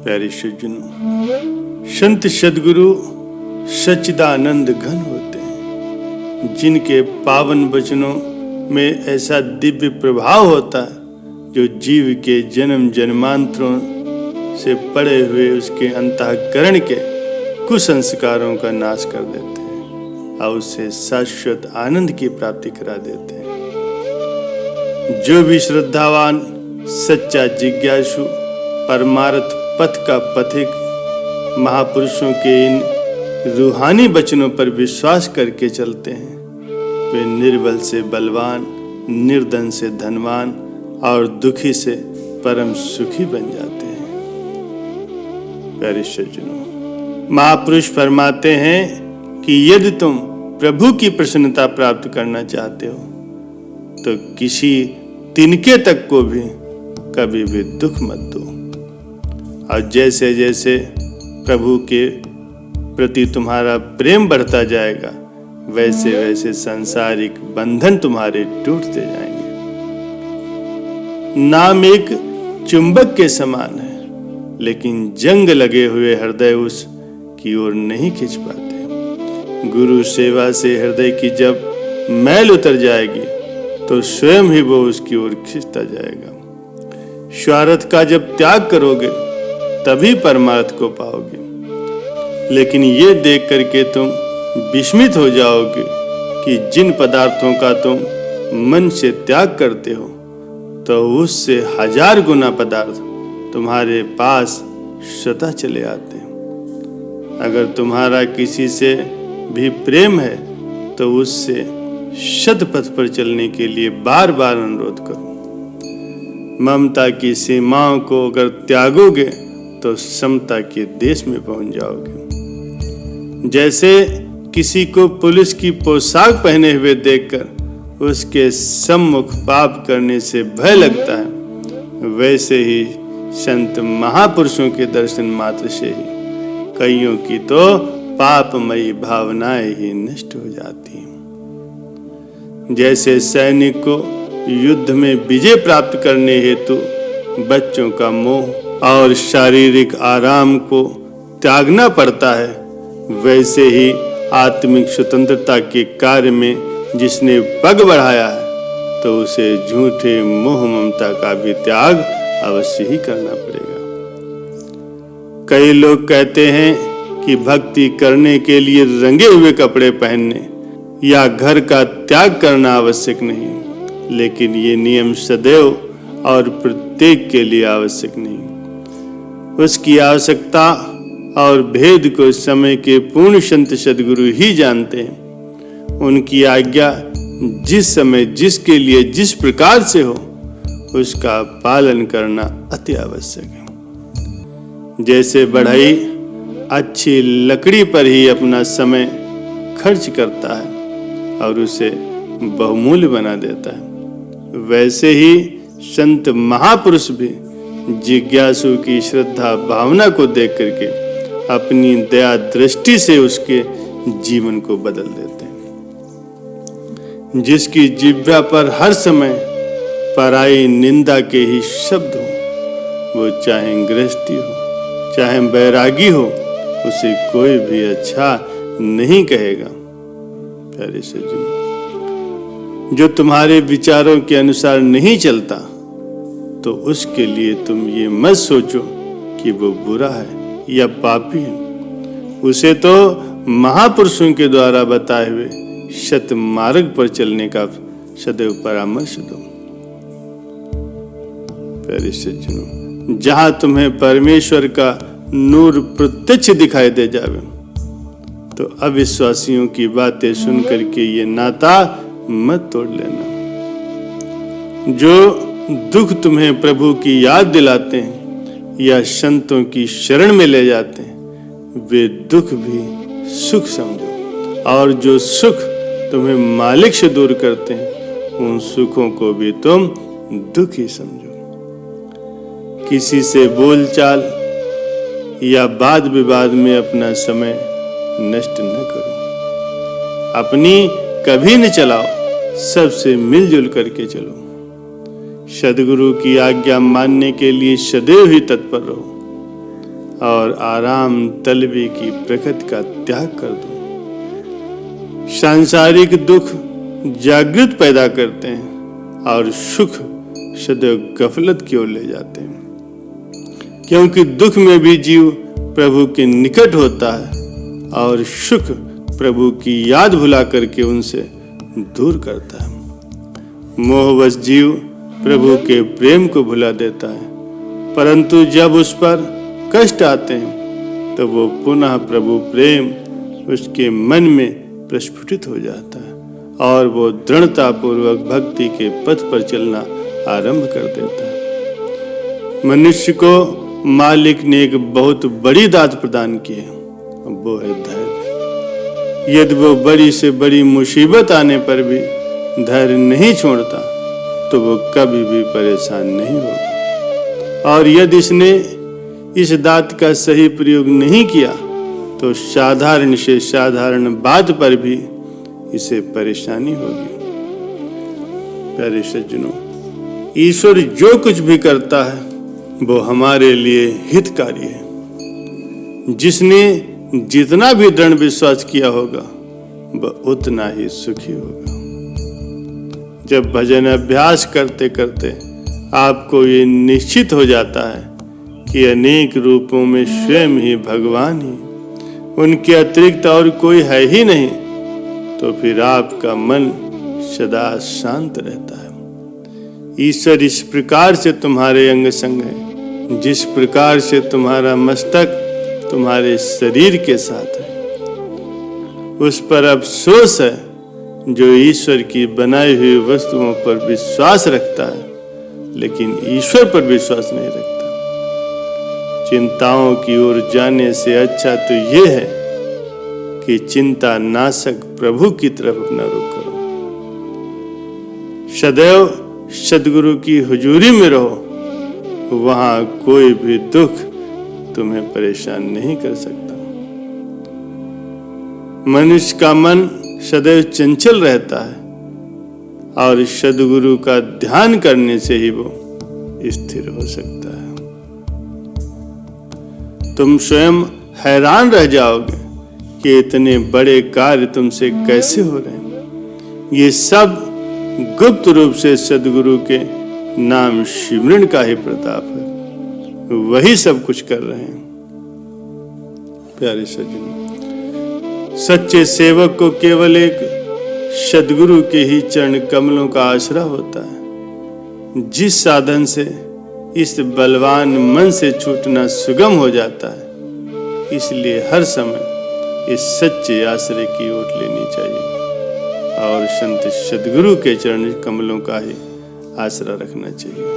प्यारे सज्जनों, संत सद्गुरु सच्चिदानंद घन होते हैं, जिनके पावन वचनों में ऐसा दिव्य प्रभाव होता है जो जीव के जन्म जन्मांतरों से पड़े हुए उसके अंतःकरण के कुसंस्कारों का नाश कर देते हैं और उसे शाश्वत आनंद की प्राप्ति करा देते हैं। जो भी श्रद्धावान सच्चा जिज्ञासु परमार्थ पथ का पथिक महापुरुषों के इन रूहानी वचनों पर विश्वास करके चलते हैं, वे निर्बल से बलवान, निर्धन से धनवान और दुखी से परम सुखी बन जाते हैं। प्यारे सज्जनों, महापुरुष फरमाते हैं कि यदि तुम प्रभु की प्रसन्नता प्राप्त करना चाहते हो तो किसी तिनके तक को भी कभी भी दुख मत दो, और जैसे जैसे प्रभु के प्रति तुम्हारा प्रेम बढ़ता जाएगा वैसे वैसे सांसारिक बंधन तुम्हारे टूटते जाएंगे। नाम एक चुंबक के समान है, लेकिन जंग लगे हुए हृदय उस की ओर नहीं खींच पाते। गुरु सेवा से हृदय की जब मैल उतर जाएगी तो स्वयं ही वो उसकी ओर खींचता जाएगा। स्वार्थ का जब त्याग करोगे तभी परमार्थ को पाओगे, लेकिन ये देख करके तुम विस्मित हो जाओगे कि जिन पदार्थों का तुम मन से त्याग करते हो तो उससे 1000 गुना पदार्थ तुम्हारे पास सदा चले आते हैं। अगर तुम्हारा किसी से भी प्रेम है तो उससे सत्पथ पर चलने के लिए बार बार अनुरोध करो। ममता की सीमाओं को अगर त्यागोगे तो समता के देश में पहुंच जाओगे। जैसे किसी को पुलिस की पोशाक पहने हुए देखकर उसके सम्मुख पाप करने से भय लगता है, वैसे ही संत महापुरुषों के दर्शन मात्र से ही कईयों की तो पापमयी भावनाएं ही नष्ट हो जाती हैं। जैसे सैनिक को युद्ध में विजय प्राप्त करने हेतु बच्चों का मोह और शारीरिक आराम को त्यागना पड़ता है, वैसे ही आत्मिक स्वतंत्रता के कार्य में जिसने पग बढ़ाया है तो उसे झूठे मोह ममता का भी त्याग अवश्य ही करना पड़ेगा। कई लोग कहते हैं कि भक्ति करने के लिए रंगे हुए कपड़े पहनने या घर का त्याग करना आवश्यक नहीं, लेकिन ये नियम सदैव और प्रत्येक के लिए आवश्यक नहीं। उसकी आवश्यकता और भेद को समय के पूर्ण संत सद्गुरु ही जानते हैं। उनकी आज्ञा जिस समय जिसके लिए जिस प्रकार से हो उसका पालन करना अति आवश्यक है। जैसे बढ़ई अच्छी लकड़ी पर ही अपना समय खर्च करता है और उसे बहुमूल्य बना देता है, वैसे ही संत महापुरुष भी जिज्ञासु की श्रद्धा भावना को देख करके अपनी दया दृष्टि से उसके जीवन को बदल देते हैं। जिसकी जिह्वा पर हर समय पराई निंदा के ही शब्द हो, वो चाहे गृहस्थी हो चाहे बैरागी हो, उसे कोई भी अच्छा नहीं कहेगा। प्यारे सज्जनों, जो तुम्हारे विचारों के अनुसार नहीं चलता तो उसके लिए तुम ये मत सोचो कि वो बुरा है या पापी है। उसे तो महापुरुषों के द्वारा बताए हुए सत मार्ग पर चलने का सदैव परामर्श दो। प्यारे सज्जनों, जहां तुम्हें परमेश्वर का नूर प्रत्यक्ष दिखाई दे जावे तो अविश्वासियों की बातें सुन करके ये नाता मत तोड़ लेना। जो दुख तुम्हें प्रभु की याद दिलाते हैं या संतों की शरण में ले जाते हैं, वे दुख भी सुख समझो, और जो सुख तुम्हें मालिक से दूर करते हैं उन सुखों को भी तुम दुख ही समझो। किसी से बोलचाल या वाद विवाद में अपना समय नष्ट न करो। अपनी कभी न चलाओ, सबसे मिलजुल करके चलो। सद्गुरु की आज्ञा मानने के लिए सदैव ही तत्पर रहो। और आराम तलबी की प्रकृति का त्याग कर दो। सांसारिक दुख जागृत पैदा करते हैं और सुख सदैव गफलत की ओर ले जाते हैं, क्योंकि दुख में भी जीव प्रभु के निकट होता है और सुख प्रभु की याद भुला करके उनसे दूर करता है। मोहवश जीव प्रभु के प्रेम को भुला देता है, परंतु जब उस पर कष्ट आते हैं तो वो पुनः प्रभु प्रेम उसके मन में प्रस्फुटित हो जाता है और वो दृढ़ता पूर्वक भक्ति के पथ पर चलना आरंभ कर देता है। मनुष्य को मालिक ने एक बहुत बड़ी दात प्रदान की है, वो है धैर्य। यदि वो बड़ी से बड़ी मुसीबत आने पर भी धैर्य नहीं छोड़ता तो वो कभी भी परेशान नहीं होगा, और यदि इसने इस दात का सही प्रयोग नहीं किया तो साधारण से साधारण बात पर भी इसे परेशानी होगी। प्यारे सज्जनों, ईश्वर जो कुछ भी करता है वो हमारे लिए हितकारी है। जिसने जितना भी दृढ़ विश्वास किया होगा वह उतना ही सुखी होगा। जब भजन अभ्यास करते करते आपको ये निश्चित हो जाता है कि अनेक रूपों में स्वयं ही भगवान ही, उनके अतिरिक्त और कोई है ही नहीं, तो फिर आपका मन सदा शांत रहता है। ईश्वर इस प्रकार से तुम्हारे अंग संग है जिस प्रकार से तुम्हारा मस्तक तुम्हारे शरीर के साथ है। उस पर अफसोस है जो ईश्वर की बनाई हुई वस्तुओं पर विश्वास रखता है लेकिन ईश्वर पर विश्वास नहीं रखता। चिंताओं की ओर जाने से अच्छा तो ये है कि चिंता नाशक प्रभु की तरफ अपना रुख करो। सदैव सद्गुरु की हुजूरी में रहो, वहां कोई भी दुख तुम्हें परेशान नहीं कर सकता। मनुष्य का मन सदैव चंचल रहता है और सद्गुरु का ध्यान करने से ही वो स्थिर हो सकता है। तुम स्वयं हैरान रह जाओगे कि इतने बड़े कार्य तुमसे कैसे हो रहे हैं। ये सब गुप्त रूप से सद्गुरु के नाम सिमरन का ही प्रताप है, वही सब कुछ कर रहे हैं। प्यारे सज्जनों, सच्चे सेवक को केवल एक सद्गुरु के ही चरण कमलों का आसरा होता है। जिस साधन से इस बलवान मन से छूटना सुगम हो जाता है, इसलिए हर समय इस सच्चे आश्रय की ओट लेनी चाहिए और संत सद्गुरु के चरण कमलों का ही आसरा रखना चाहिए।